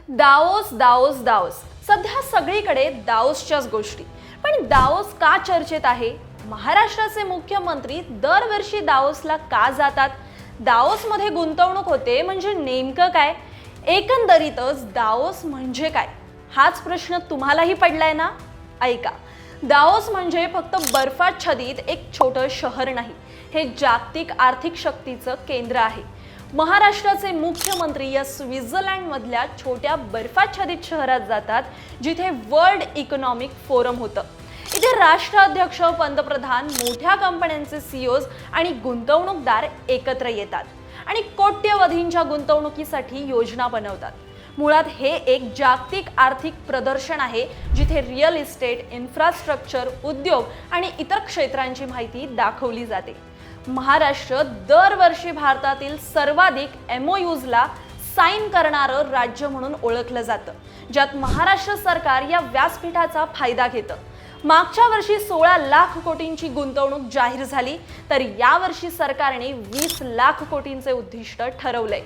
Davos Davos Davos सध्या सगळीकडे दाओसच्याच गोष्टी. पण दाओस का चर्चेत आहे? महाराष्ट्राचे मुख्यमंत्री दरवर्षी दाओसला का जातात? दाओसमध्ये गुंतवणूक होते म्हणजे नेमकं काय? एकंदरीतच दाओस म्हणजे काय हाच प्रश्न तुम्हालाही पडलाय ना? ऐका, दाओस म्हणजे फक्त बर्फाच्छादित एक छोटं शहर नाही, हे जागतिक आर्थिक शक्तीचं केंद्र आहे. महाराष्ट्राचे मुख्यमंत्री या स्वित्झर्लंडमधल्या छोट्या बर्फाच्छादित शहरात जातात, जिथे वर्ल्ड इकॉनॉमिक फोरम होतं. इथे राष्ट्राध्यक्ष, पंतप्रधान, मोठ्या कंपन्यांचे सीईओज आणि गुंतवणूकदार एकत्र येतात आणि कोट्यवधींच्या गुंतवणुकीसाठी योजना बनवतात. मुळात हे एक जागतिक आर्थिक प्रदर्शन आहे, जिथे रिअल इस्टेट, इन्फ्रास्ट्रक्चर, उद्योग आणि इतर क्षेत्रांची माहिती दाखवली जाते. महाराष्ट्र दरवर्षी भारतातील सर्वाधिक MOUजला साईन करणारं राज्य म्हणून ओळखलं जातं, ज्यात महाराष्ट्र सरकार या व्यासपीठाचा फायदा घेतं. मागच्या वर्षी 16 लाख कोटींची गुंतवणूक जाहीर झाली, तर यावर्षी सरकारने 20 लाख कोटींचे उद्दिष्ट ठरवलंय.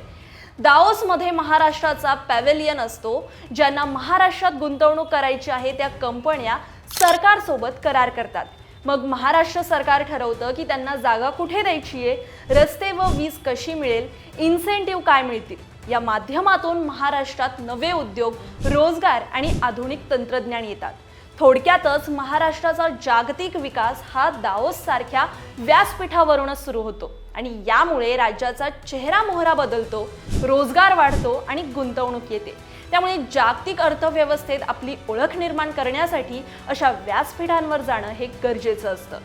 दाओसमध्ये महाराष्ट्राचा पॅव्हेलियन असतो. ज्यांना महाराष्ट्रात गुंतवणूक करायची आहे त्या कंपन्या सरकारसोबत करार करतात. मग महाराष्ट्र सरकार ठरवतं की त्यांना जागा कुठे द्यायची आहे, रस्ते व वीज कशी मिळेल, इन्सेंटिव्ह काय मिळतील. या माध्यमातून महाराष्ट्रात नवे उद्योग, रोजगार आणि आधुनिक तंत्रज्ञान येतात. थोडक्यातच महाराष्ट्राचा जागतिक विकास हा दाओस सारख्या व्यासपीठावरूनच सुरू होतो आणि यामुळे राज्याचा चेहरा मोहरा बदलतो, रोजगार वाढतो आणि गुंतवणूक येते. त्यामुळे जागतिक अर्थव्यवस्थेत आपली ओळख निर्माण करण्यासाठी अशा व्यासपीठांवर जाणं हे गरजेचं असतं.